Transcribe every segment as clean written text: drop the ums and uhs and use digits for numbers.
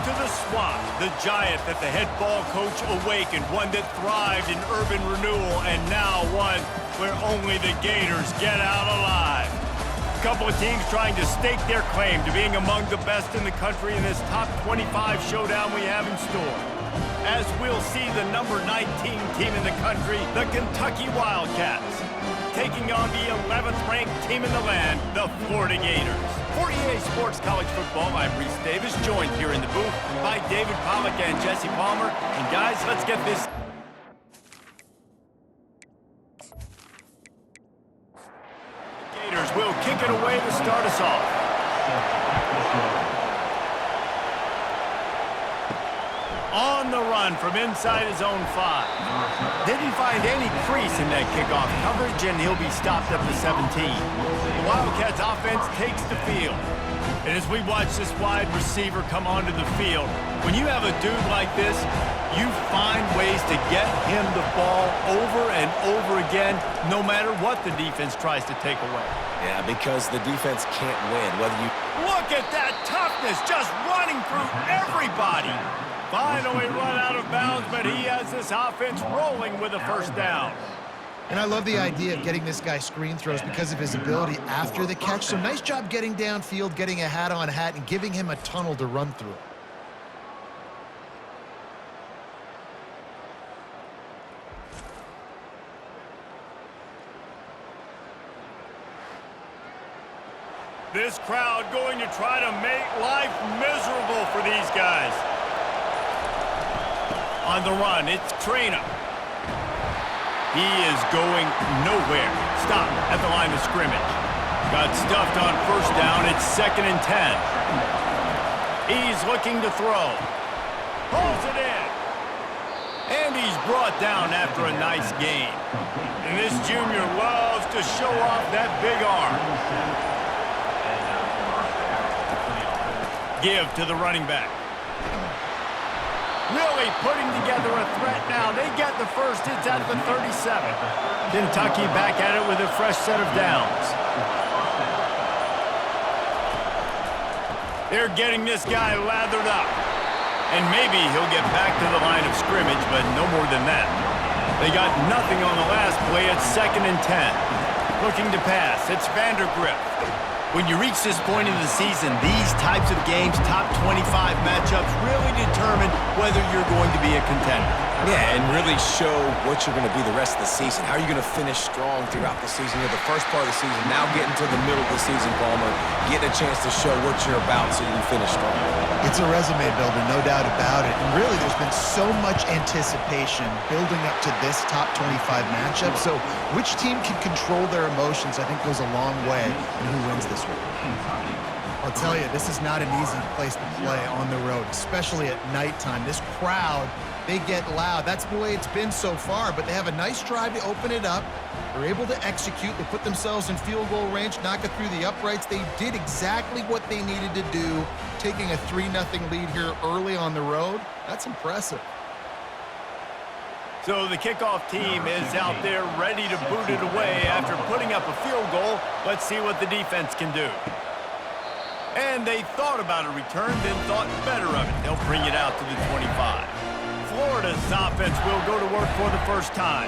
to the swamp, the giant that the head ball coach awakened, one that thrived in urban renewal, and now one where only the Gators get out alive. A couple of teams trying to stake their claim to being among the best in the country in this top 25 showdown we have in store. As we'll see the number 19 team in the country, the Kentucky Wildcats, taking on the 11th ranked team in the land, the Florida Gators. For EA Sports College Football, I'm Reese Davis, joined here in the booth by David Pollack and Jesse Palmer. And guys, let's get this. Gators will kick it away to start us off. On the run from inside his own 5. Didn't find any crease in that kickoff coverage, and he'll be stopped at the 17. The Wildcats offense takes the field. And as we watch this wide receiver come onto the field, when you have a dude like this, you find ways to get him the ball over and over again, no matter what the defense tries to take away. Yeah, because the defense can't win. Whether you look at that toughness, just running through everybody. Finally run out of bounds, but he has this offense rolling with a first down. And I love the idea of getting this guy screen throws because of his ability after the catch. So nice job getting downfield, getting a hat-on-hat, and giving him a tunnel to run through. This crowd going to try to make life miserable for these guys. On the run, it's Traina. He is going nowhere. Stop at the line of scrimmage. Got stuffed on first down. It's 2nd and 10. He's looking to throw. Pulls it in. And he's brought down after a nice gain. And this junior loves to show off that big arm. Give to the running back. Really putting together a threat now. They get the first. It's at the 37. Kentucky back at it with a fresh set of downs. They're getting this guy lathered up. And maybe he'll get back to the line of scrimmage, but no more than that. They got nothing on the last play. It's 2nd and 10. Looking to pass. It's Vandergrift. When you reach this point in the season, these types of games, top 25 matchups, really determine whether you're going to be a contender. Yeah, and really show what you're going to be the rest of the season. How are you going to finish strong throughout the season? You're the first part of the season, now getting to the middle of the season, Palmer, getting a chance to show what you're about so you can finish strong. It's a resume builder, no doubt about it. And really, there's been so much anticipation building up to this top 25 matchup. So which team can control their emotions, I think, goes a long way in who wins this one. I'll tell you, this is not an easy place to play on the road, especially at nighttime. This crowd, they get loud. That's the way it's been so far, but they have a nice drive to open it up. They're able to execute. They put themselves in field goal range, knock it through the uprights. They did exactly what they needed to do, taking a 3-0 lead here early on the road. That's impressive. So the kickoff team is out there ready to boot it away after putting up a field goal. Let's see what the defense can do. And they thought about a return, then thought better of it. They'll bring it out to the 25. Florida's offense will go to work for the first time.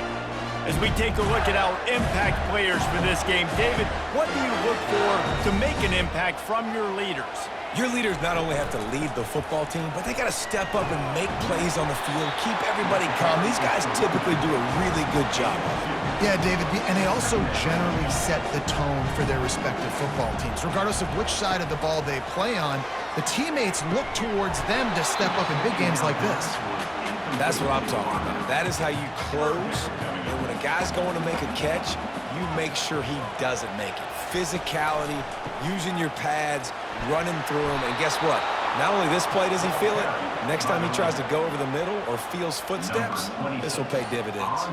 As we take a look at our impact players for this game, David, what do you look for to make an impact from your leaders? Your leaders not only have to lead the football team, but they got to step up and make plays on the field, keep everybody calm. These guys typically do a really good job of it. Yeah, David, and they also generally set the tone for their respective football teams. Regardless of which side of the ball they play on, the teammates look towards them to step up in big games like this. That's what I'm talking about. That is how you close. And when a guy's going to make a catch, you make sure he doesn't make it. Physicality, using your pads, running through them, and guess what? Not only this play does he feel it, next time he tries to go over the middle or feels footsteps, this will pay dividends.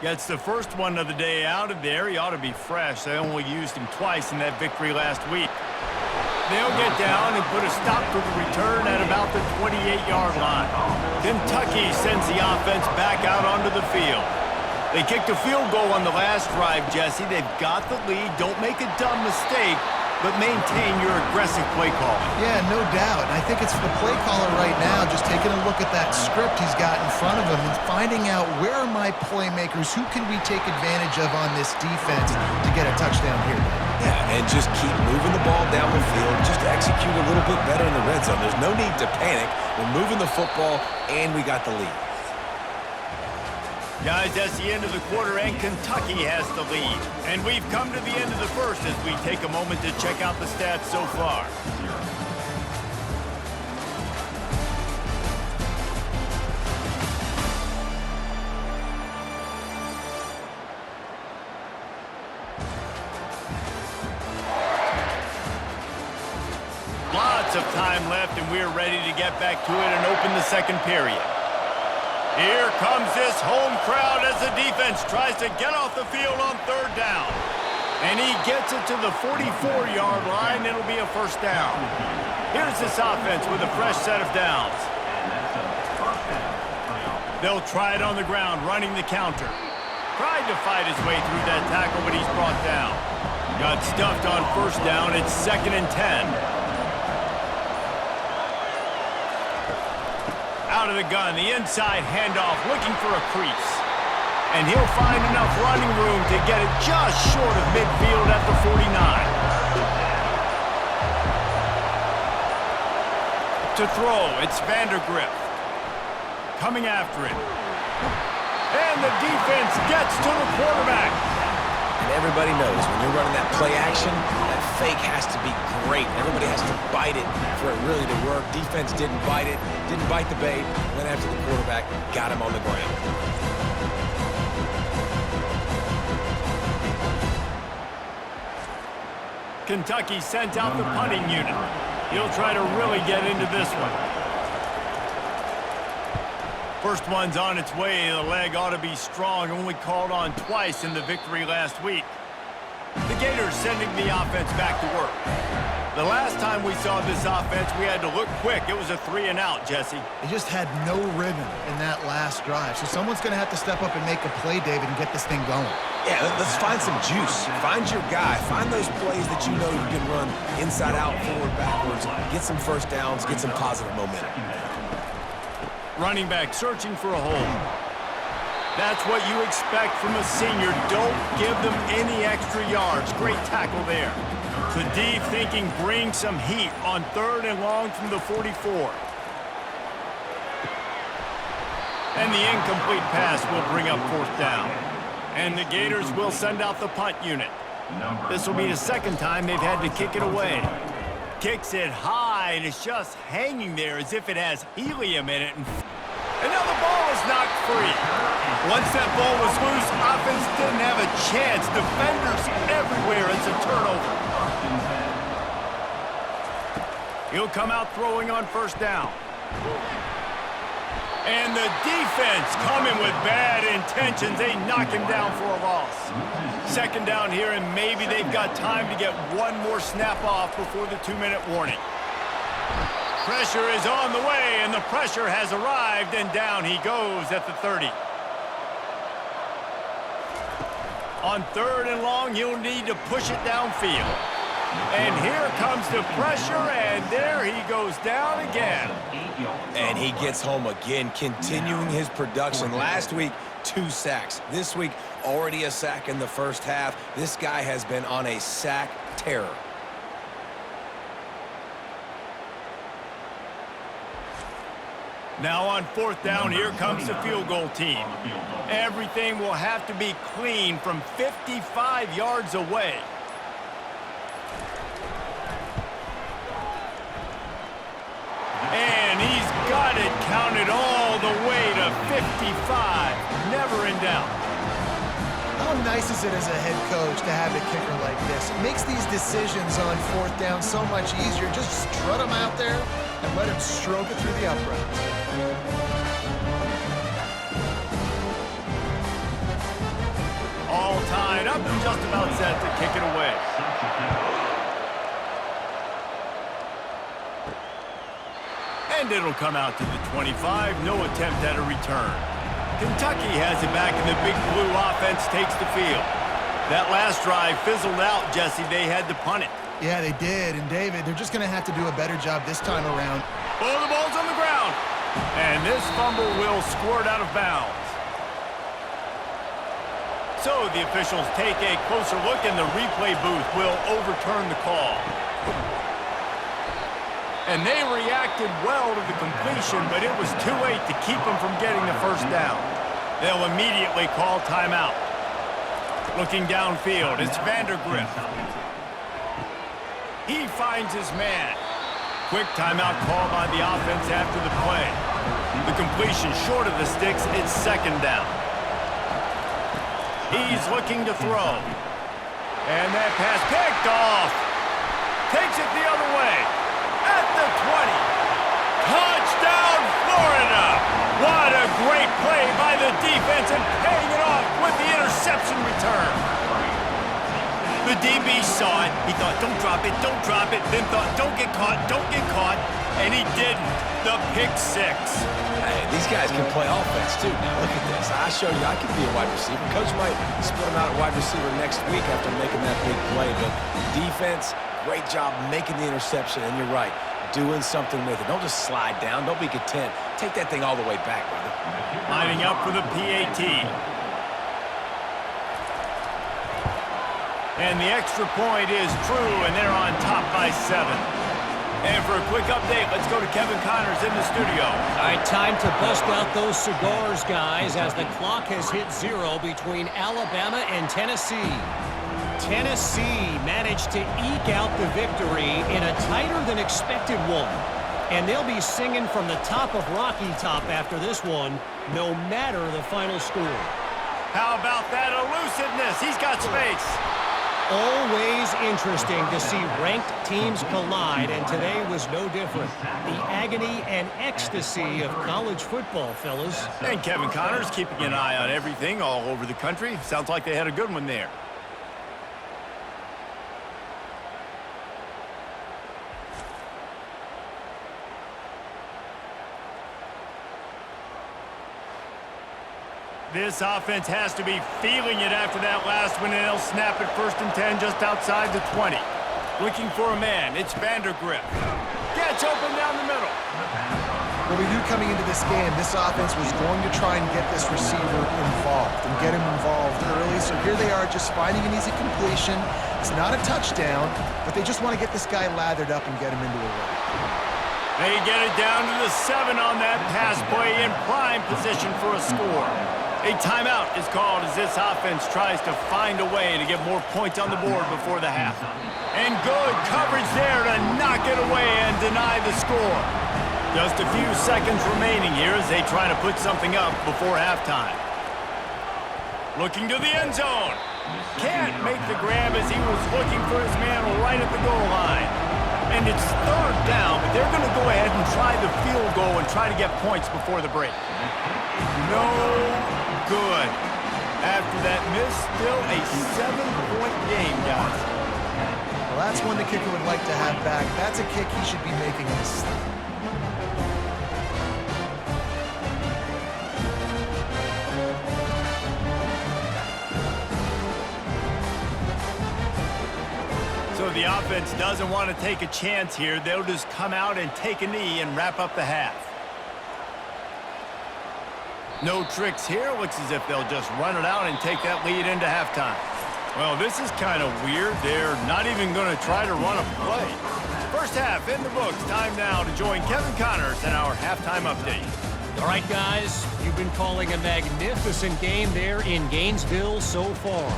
Gets the first one of the day out of there. He ought to be fresh. They only used him twice in that victory last week. They'll get down and put a stop to the return at about the 28-yard line. Kentucky sends the offense back out onto the field. They kicked a field goal on the last drive, Jesse. They've got the lead. Don't make a dumb mistake. but maintain your aggressive play calling. Yeah, no doubt. And I think it's the play caller right now just taking a look at that script he's got in front of him and finding out where are my playmakers, who can we take advantage of on this defense to get a touchdown here. Yeah, and just keep moving the ball down the field. Just execute a little bit better in the red zone. There's no need to panic. We're moving the football, and we got the lead. Guys, that's the end of the quarter, and Kentucky has the lead. And we've come to the end of the first as we take a moment to check out the stats so far. Lots of time left, and we're ready to get back to it and open the second period. Here comes this home crowd as the defense tries to get off the field on third down. And he gets it to the 44-yard line. It'll be a first down. Here's this offense with a fresh set of downs. They'll try it on the ground, running the counter. Tried to fight his way through that tackle, but he's brought down. Got stuffed on first down. It's 2nd and 10. Out of the gun, the inside handoff, looking for a crease. And he'll find enough running room to get it just short of midfield at the 49. To throw, it's Vandergrift. Coming after it. And the defense gets to the quarterback. And everybody knows when you're running that play action, that fake has to be great. Everybody has to bite it for it really to work. Defense didn't bite it, didn't bite the bait, went after the quarterback, got him on the ground. Kentucky sent out the punting unit. He'll try to really get into this one. First one's on its way. The leg ought to be strong. Only called on twice in the victory last week. The Gators sending the offense back to work. The last time we saw this offense, we had to look quick. It was a 3-and-out, Jesse. They just had no rhythm in that last drive. So someone's going to have to step up and make a play, David, and get this thing going. Yeah, let's find some juice. Find your guy. Find those plays that you know you can run inside out, forward, backwards. Get some first downs. Get some positive momentum. Running back searching for a hole. That's what you expect from a senior. Don't give them any extra yards. Great tackle there. The D thinking bring some heat on 3rd and long from the 44. And the incomplete pass will bring up 4th down. And the Gators will send out the punt unit. This will be the 2nd time they've had to kick it away. Kicks it high, and it's just hanging there as if it has helium in it. And now the ball is knocked free. Once that ball was loose, offense didn't have a chance. Defenders everywhere. It's a turnover. He'll come out throwing on first down. And the defense coming with bad intentions. They knock him down for a loss. 2nd down here, and maybe they've got time to get one more snap off before the 2-minute warning. Pressure is on the way, and the pressure has arrived, and down he goes at the 30. On 3rd and long, he'll need to push it downfield. And here comes the pressure, and there he goes down again. And he gets home again, continuing his production. Last week, 2 sacks. This week, already a sack in the first half. This guy has been on a sack terror. Now on 4th down, here comes the field goal team. Everything will have to be clean from 55 yards away. And he's got it counted all the way to 55. Never in doubt. How nice is it as a head coach to have a kicker like this? It makes these decisions on 4th down so much easier. Just strut him out there and let him stroke it through the uprights. All tied up and just about set to kick it away. And it'll come out to the 25. No attempt at a return. Kentucky has it back, and the Big Blue offense takes the field. That last drive fizzled out, Jesse. They had to punt it. Yeah, they did. And, David, they're just going to have to do a better job this time around. Oh, the ball's on the ground. And this fumble will squirt out of bounds. So the officials take a closer look, and the replay booth will overturn the call. And they reacted well to the completion, but it was too late to keep them from getting the first down. They'll immediately call timeout. Looking downfield, it's Vandergrift. He finds his man. Quick timeout call by the offense after the play. The completion short of the sticks, it's second down. He's looking to throw. And that pass picked off. Takes it the other way. At the 20. Touchdown, Florida! What a great play by the defense and paying it off with the interception return. The DB saw it. He thought, don't drop it, then thought, don't get caught, and he didn't. The pick six. Hey, these guys can play offense, too. Now, look at this. I showed you I can be a wide receiver. Coach might split him out at wide receiver next week after making that big play, but defense, great job making the interception, and you're right, doing something with it. Don't just slide down. Don't be content. Take that thing all the way back, brother. Lining up for the PAT. And the extra point is true, and they're on top by 7. And for a quick update, let's go to Kevin Connors in the studio. All right, time to bust out those cigars, guys, as the clock has hit 0 between Alabama and Tennessee. Tennessee managed to eke out the victory in a tighter-than-expected one. And they'll be singing from the top of Rocky Top after this one, no matter the final score. How about that elusiveness? He's got space. Always interesting to see ranked teams collide, and today was no different. The agony and ecstasy of college football, fellas. And Kevin Connors keeping an eye on everything all over the country. Sounds like they had a good one there. This offense has to be feeling it after that last one, and they'll snap it 1st and 10 just outside the 20. Looking for a man, it's Vandergrift. Gets open down the middle. Well, we knew coming into this game, this offense was going to try and get this receiver involved and get him involved early. So here they are just finding an easy completion. It's not a touchdown, but they just want to get this guy lathered up and get him into a run. They get it down to the 7 on that pass play in prime position for a score. A timeout is called as this offense tries to find a way to get more points on the board before the half. And good coverage there to knock it away and deny the score. Just a few seconds remaining here as they try to put something up before halftime. Looking to the end zone. Can't make the grab as he was looking for his man right at the goal line. And it's 3rd down, but they're going to go ahead and try the field goal and try to get points before the break. No good. After that miss, still a 7-point game, guys. Well, that's one the kicker would like to have back. That's a kick he should be making in his sleep. So the offense doesn't want to take a chance here. They'll just come out and take a knee and wrap up the half. No tricks here. Looks as if they'll just run it out and take that lead into halftime. Well, this is kind of weird. They're not even going to try to run a play. First half in the books. Time now to join Kevin Connors in our halftime update. All right, guys, you've been calling a magnificent game there in Gainesville so far.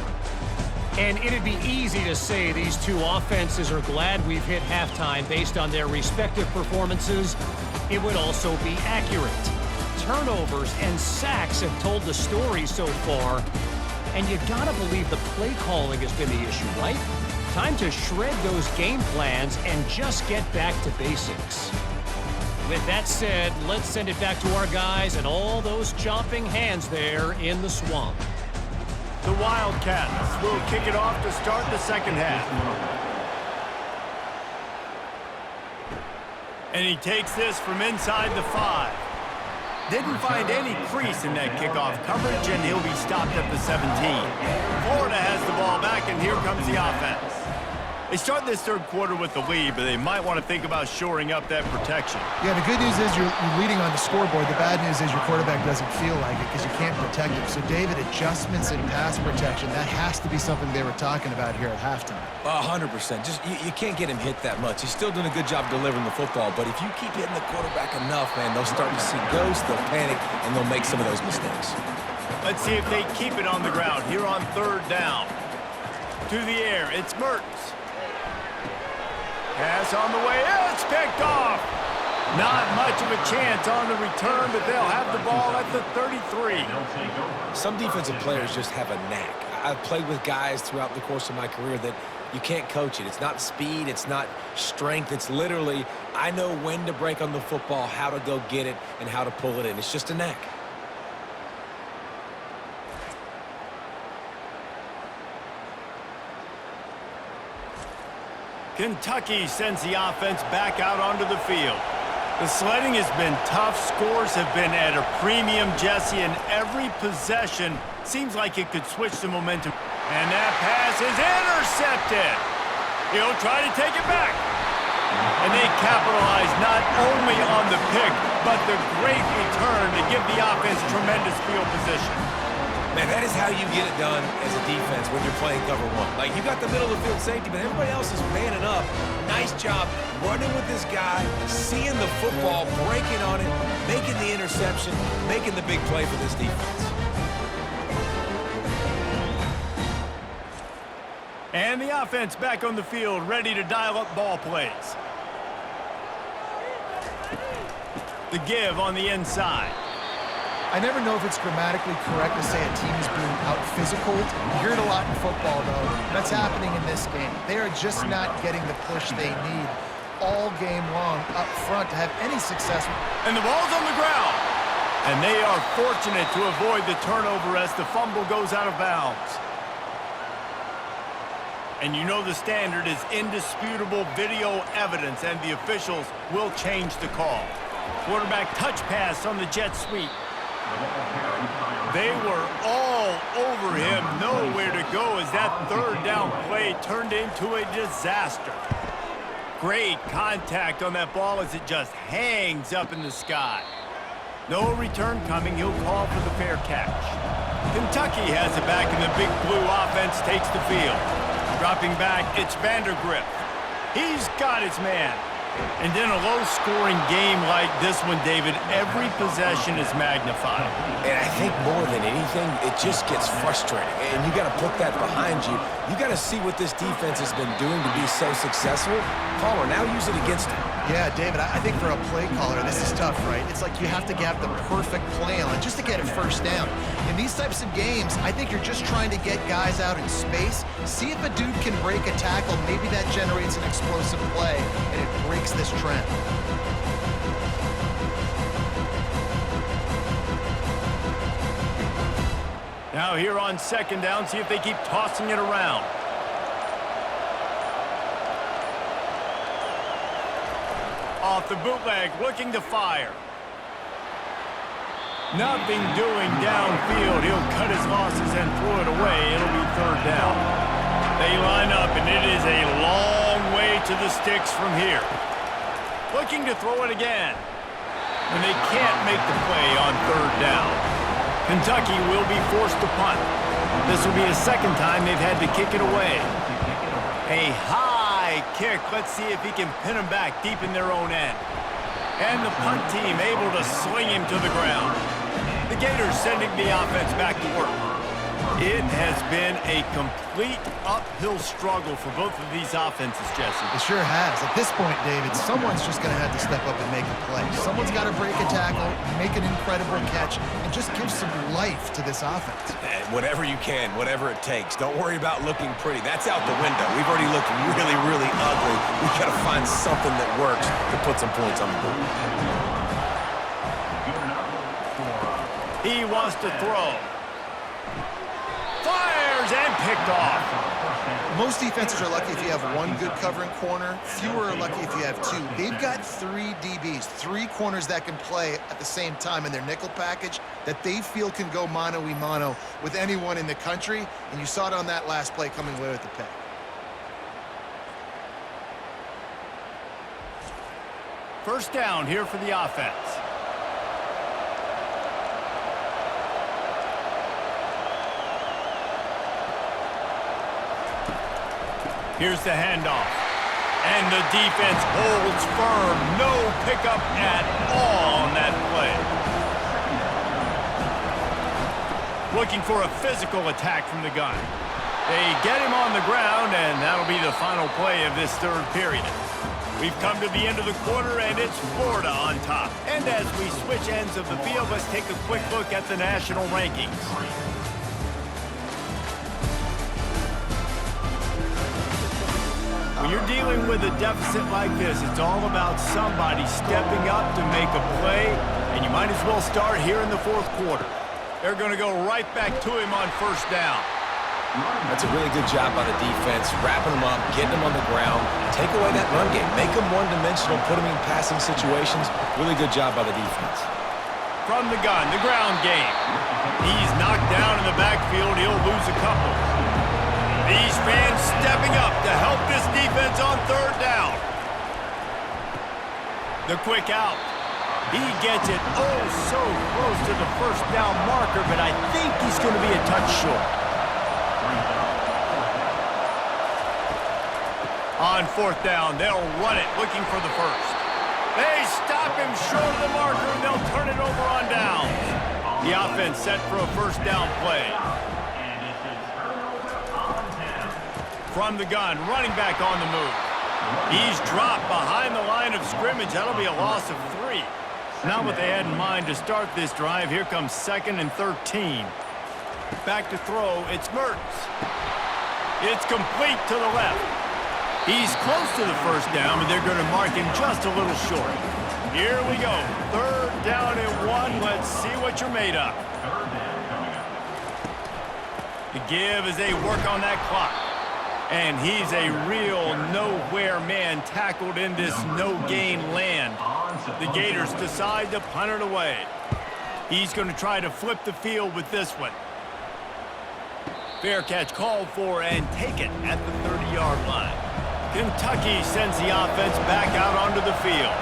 And it'd be easy to say these two offenses are glad we've hit halftime based on their respective performances. It would also be accurate. Turnovers and sacks have told the story so far. And you gotta believe the play calling has been the issue, right? Time to shred those game plans and just get back to basics. With that said, let's send it back to our guys and all those chomping hands there in the swamp. The Wildcats will kick it off to start the second half. And he takes this from inside the 5. Didn't find any crease in that kickoff coverage, and he'll be stopped at the 17. Florida has the ball back, and here comes the offense. They start this third quarter with the lead, but they might want to think about shoring up that protection. Yeah, the good news is you're leading on the scoreboard. The bad news is your quarterback doesn't feel like it because you can't protect him. So, David, adjustments in pass protection, that has to be something they were talking about here at halftime. 100%. Just you can't get him hit that much. He's still doing a good job delivering the football, but if you keep hitting the quarterback enough, man, they'll start to see ghosts, they'll panic, and they'll make some of those mistakes. Let's see if they keep it on the ground here on third down. To the air, it's Mertens. Pass on the way, it's picked off. Not much of a chance on the return, but they'll have the ball at the 33. Some defensive players just have a knack. I've played with guys throughout the course of my career that you can't coach it. It's not speed, it's not strength. It's literally, I know when to break on the football, how to go get it, and how to pull it in. It's just a knack. Kentucky sends the offense back out onto the field. The sledding has been tough. Scores have been at a premium, Jesse, and every possession seems like it could switch the momentum. And that pass is intercepted. He'll try to take it back. And they capitalize not only on the pick, but the great return to give the offense tremendous field position. Man, that is how you get it done as a defense when you're playing cover one. Like, you got the middle of the field safety, but everybody else is manning up. Nice job running with this guy, seeing the football, breaking on it, making the interception, making the big play for this defense. And the offense back on the field, ready to dial up ball plays. The give on the inside. I never know if it's grammatically correct to say a team is being out-physical. You hear it a lot in football, though. That's happening in this game. They are just not getting the push they need all game long up front to have any success. And the ball's on the ground. And they are fortunate to avoid the turnover as the fumble goes out of bounds. And you know the standard is indisputable video evidence, and the officials will change the call. Quarterback touch pass on the jet sweep. They were all over him, nowhere to go as that third down play turned into a disaster. Great contact on that ball as it just hangs up in the sky. No return coming, he'll call for the fair catch. Kentucky has it back, and the big blue offense takes the field. Dropping back, it's Vandergrift. He's got his man. And in a low-scoring game like this one, David, every possession is magnified. And I think more than anything, it just gets frustrating. And you got to put that behind you. You got to see what this defense has been doing to be so successful. Palmer, now use it against him. Yeah, David, I think for a play caller, this is tough, right? It's like you have to have the perfect play on just to get a first down. In these types of games, I think you're just trying to get guys out in space, see if a dude can break a tackle. Maybe that generates an explosive play, and it breaks this trend. Now here on second down, see if they keep tossing it around. Off the bootleg, looking to fire. Nothing doing downfield. He'll cut his losses and throw it away. It'll be third down. They line up, and it is a long way to the sticks from here. Looking to throw it again. And they can't make the play on third down. Kentucky will be forced to punt. This will be the second time they've had to kick it away. A high kick. Let's see if he can pin him back deep in their own end. And the punt team able to sling him to the ground. The Gators sending the offense back to work. It has been a complete uphill struggle for both of these offenses, Jesse. It sure has. At this point, David, someone's just going to have to step up and make a play. Someone's got to break a tackle, make an incredible catch, and just give some life to this offense. Whatever you can, whatever it takes. Don't worry about looking pretty. That's out the window. We've already looked really, really ugly. We've got to find something that works to put some points on the board. He wants to throw. Fires and picked off. Most defenses are lucky if you have one good covering corner. Fewer are lucky if you have two. They've got three DBs, three corners that can play at the same time in their nickel package that they feel can go mano-a-mano with anyone in the country. And you saw it on that last play coming away with the pick. First down here for the offense. Here's the handoff. And the defense holds firm. No pickup at all on that play. Looking for a physical attack from the gun. They get him on the ground, and that'll be the final play of this third period. We've come to the end of the quarter, and it's Florida on top. And as we switch ends of the field, let's take a quick look at the national rankings. When you're dealing with a deficit like this, it's all about somebody stepping up to make a play, and you might as well start here in the fourth quarter. They're going to go right back to him on first down. That's a really good job by the defense, wrapping them up, getting them on the ground, take away that run game, make them one-dimensional, put them in passing situations. Really good job by the defense. From the gun, the ground game. He's knocked down in the backfield. He'll lose a couple. These fans stepping up to help this defense on third down. The quick out. He gets it oh so close to the first down marker, but I think he's going to be a touch short. On fourth down, they'll run it, looking for the first. They stop him short of the marker, and they'll turn it over on downs. The offense set for a first down play. From the gun, running back on the move. He's dropped behind the line of scrimmage. That'll be a loss of 3. Not what they had in mind to start this drive. Here comes 2nd and 13. Back to throw, it's Mertz. It's complete to the left. He's close to the first down, but they're going to mark him just a little short. Here we go. Third down and 1. Let's see what you're made of. The give as they work on that clock. And he's a real nowhere man tackled in this no-gain land. The Gators decide to punt it away. He's going to try to flip the field with this one. Fair catch called for and taken at the 30-yard line. Kentucky sends the offense back out onto the field.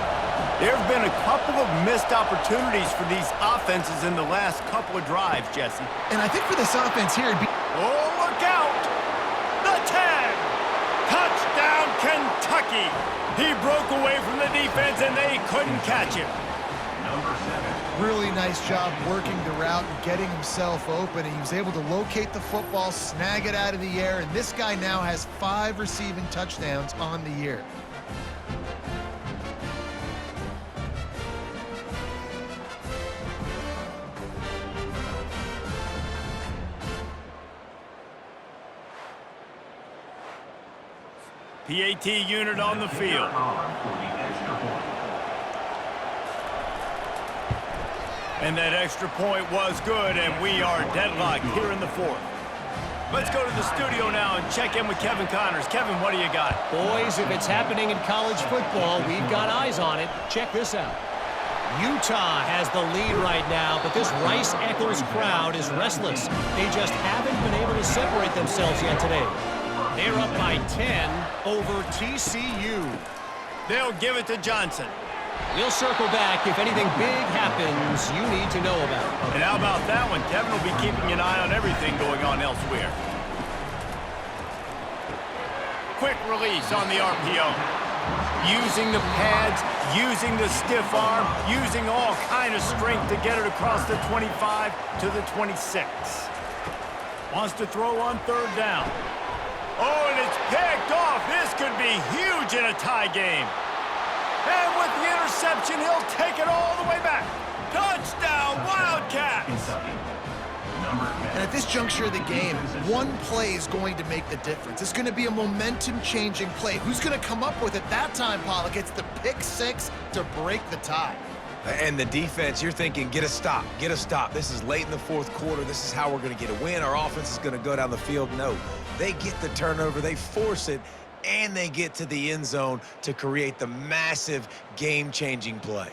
There have been a couple of missed opportunities for these offenses in the last couple of drives, Jesse. And I think for this offense here, it'd be... Oh, look out! The tag! Touchdown, Kentucky! He broke away from the defense, and they couldn't catch him. Really nice job working the route and getting himself open. And he was able to locate the football, snag it out of the air, and this guy now has 5 receiving touchdowns on the year. PAT unit on the field. And that extra point was good, and we are deadlocked here in the fourth. Let's go to the studio now and check in with Kevin Connors. Kevin, what do you got? Boys, if it's happening in college football, we've got eyes on it. Check this out. Utah has the lead right now, but this Rice-Eccles crowd is restless. They just haven't been able to separate themselves yet today. They're up by 10 over TCU. They'll give it to Johnson. We'll circle back if anything big happens you need to know about. And how about that one? Kevin will be keeping an eye on everything going on elsewhere. Quick release on the RPO. Using the pads, using the stiff arm, using all kind of strength to get it across the 25 to the 26. Wants to throw on third down. Oh, and it's picked off. This could be huge in a tie game. And with the interception, he'll take it all the way back. Touchdown, Wildcats! And at this juncture of the game, one play is going to make the difference. It's going to be a momentum-changing play. Who's going to come up with it that time, Pollock? It's the pick 6 to break the tie. And the defense, you're thinking, get a stop, get a stop. This is late in the fourth quarter. This is how we're going to get a win. Our offense is going to go down the field. No, they get the turnover, they force it, and they get to the end zone to create the massive game-changing play.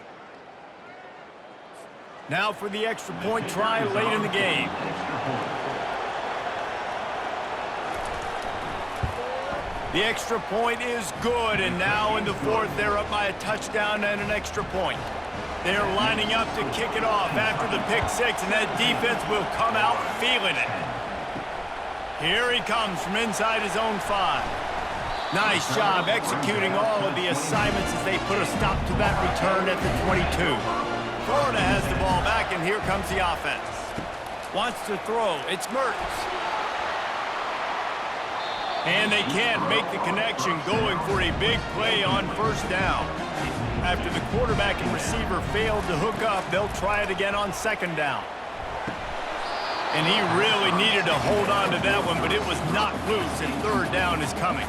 Now for the extra point try late in the game. The extra point is good, and now in the fourth, they're up by a touchdown and an extra point. They're lining up to kick it off after the pick six, and that defense will come out feeling it. Here he comes from inside his own 5. Nice job executing all of the assignments as they put a stop to that return at the 22. Florida has the ball back, and here comes the offense. Wants to throw. It's Mertens. And they can't make the connection, going for a big play on first down. After the quarterback and receiver failed to hook up, they'll try it again on second down. And he really needed to hold on to that one, but it was knocked loose, and third down is coming.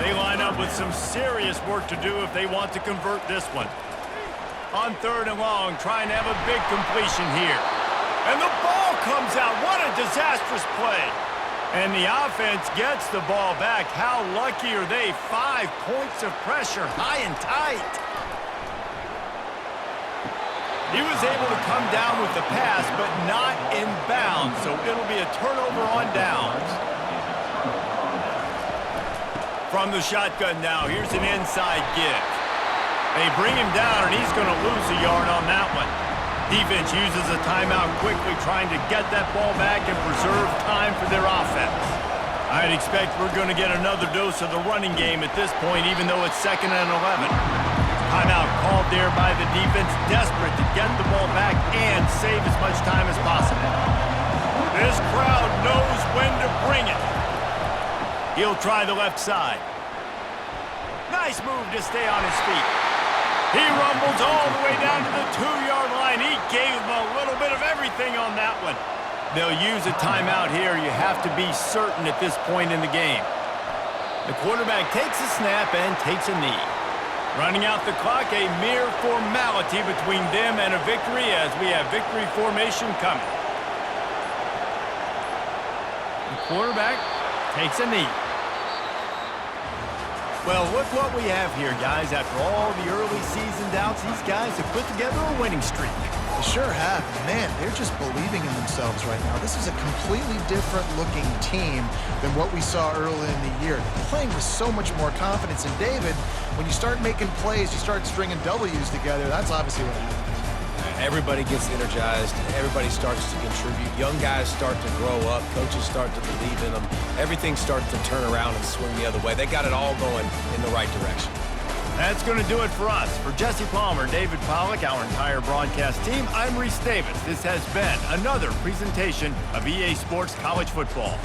They line up with some serious work to do if they want to convert this one. On third and long, trying to have a big completion here. And the ball comes out. What a disastrous play. And the offense gets the ball back. How lucky are they? 5 points of pressure, high and tight. He was able to come down with the pass, but not in bounds, so it'll be a turnover on downs. From the shotgun now, here's an inside give. They bring him down, and he's going to lose a yard on that one. Defense uses a timeout quickly, trying to get that ball back and preserve time for their offense. I'd expect we're going to get another dose of the running game at this point, even though it's 2nd and 11. Timeout called there by the defense, desperate to get the ball back and save as much time as possible. This crowd knows when to bring it. He'll try the left side. Nice move to stay on his feet. He rumbles all the way down to the 2-yard line. He gave him a little bit of everything on that one. They'll use a timeout here. You have to be certain at this point in the game. The quarterback takes a snap and takes a knee. Running out the clock, a mere formality between them and a victory as we have victory formation coming. The quarterback takes a knee. Well, look what we have here, guys. After all the early season doubts, these guys have put together a winning streak. They sure have. Man, they're just believing in themselves right now. This is a completely different-looking team than what we saw early in the year. They're playing with so much more confidence. And, David, when you start making plays, you start stringing W's together, that's obviously what happens. Everybody gets energized. Everybody starts to contribute. Young guys start to grow up. Coaches start to believe in them. Everything starts to turn around and swing the other way. They got it all going in the right direction. That's going to do it for us. For Jesse Palmer, David Pollack, our entire broadcast team, I'm Reese Davis. This has been another presentation of EA Sports College Football.